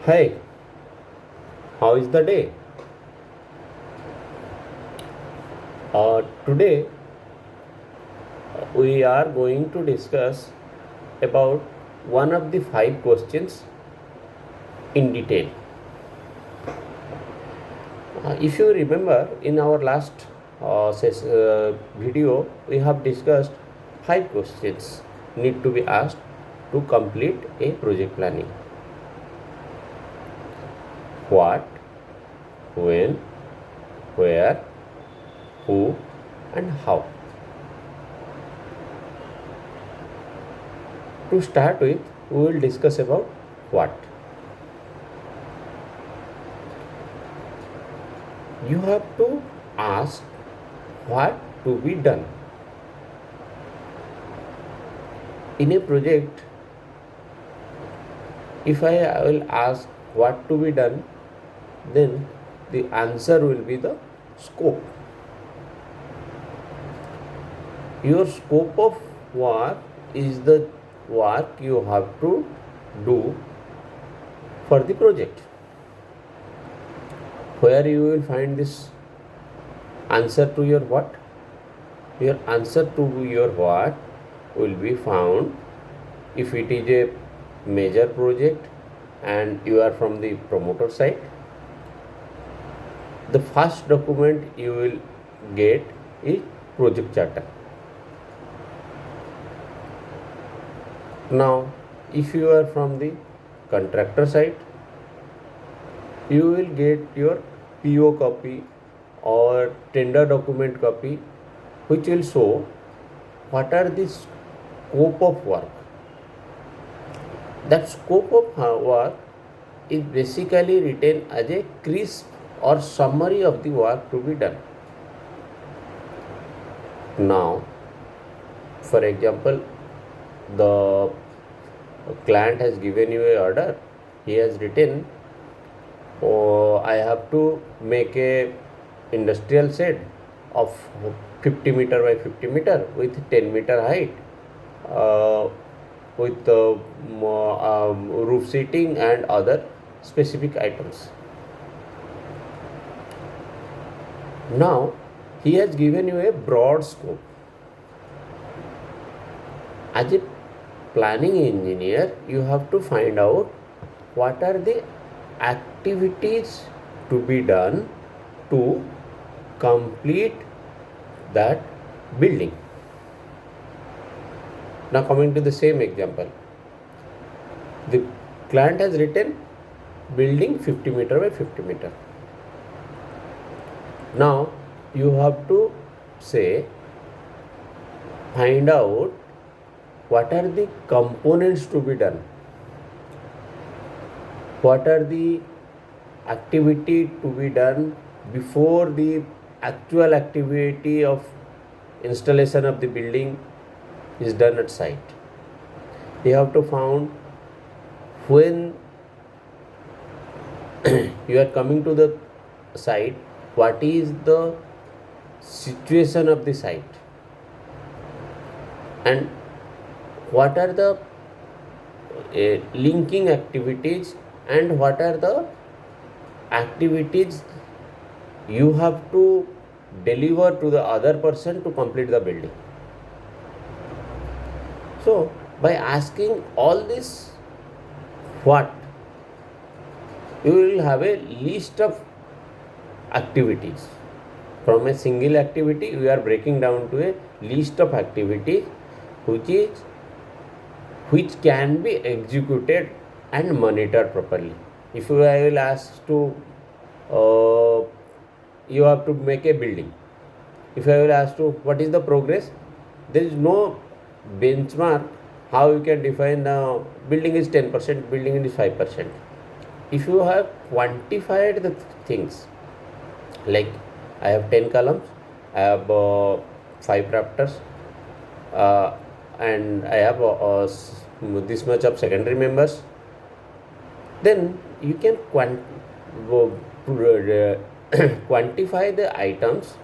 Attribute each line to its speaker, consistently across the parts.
Speaker 1: Hey, how is the day? Today we are going to discuss about one of the five questions in detail. If you remember, in our last video, we have discussed five questions need to be asked to complete a project planning. What, when, where, who, and how. To start with, we will discuss about what. You have to ask what to be done. In a project, if I will ask what to be done, then the answer will be the scope. Your scope of work is the work you have to do for the project. Where you will find this answer to your what? Your answer to your what will be found if it is a major project and you are from the promoter side. The first document you will get is project charter. Now, if you are from the contractor side, you will get your PO copy or tender document copy, which will show what are the scope of work. That scope of work is basically written as a crisp or summary of the work to be done. Now, for example, the client has given you a order. He has written, I have to make a industrial shed of 50 meter by 50 meter with 10 meter height, with roof seating and other specific items. Now, he has given you a broad scope. As a planning engineer, you have to find out what are the activities to be done to complete that building. Now, coming to the same example, the client has written building 50 meter by 50 meter. Now, you have to say, find out what are the components to be done, what are the activity to be done before the actual activity of installation of the building is done at site. You have to find when you are coming to the site, what is the situation of the site and what are the linking activities and what are the activities you have to deliver to the other person to complete the building. So, by asking all this what, you will have a list of activities. From a single activity, we are breaking down to a list of activities which can be executed and monitored properly. If I will ask to, you have to make a building. If I will ask to, what is the progress? There is no benchmark how you can define building is 10%, building is 5%. If you have quantified the things, like I have 10 columns, I have 5 rafters, and I have this much of secondary members, then you can quantify the items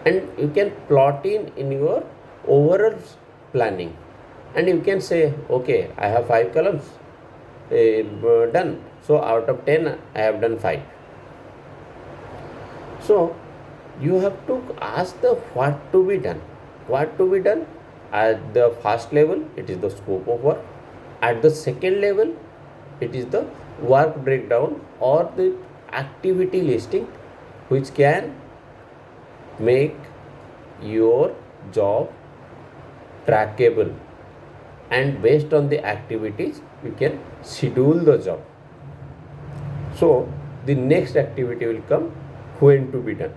Speaker 1: and you can plot in your overall planning, and you can say, okay, I have 5 columns done, So out of 10, I have done 5. So you have to ask the what to be done. What to be done? At the first level, it is the scope of work. At the second level, it is the work breakdown or the activity listing, which can make your job trackable, and based on the activities you can schedule the job. So the next activity will come when to be done.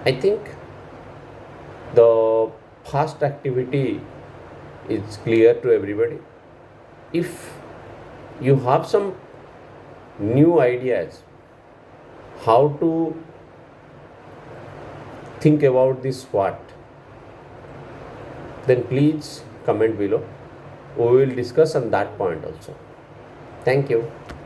Speaker 1: I think the first activity is clear to everybody. If you have some new ideas how to think about this SWOT, then please comment below. We will discuss on that point also. Thank you.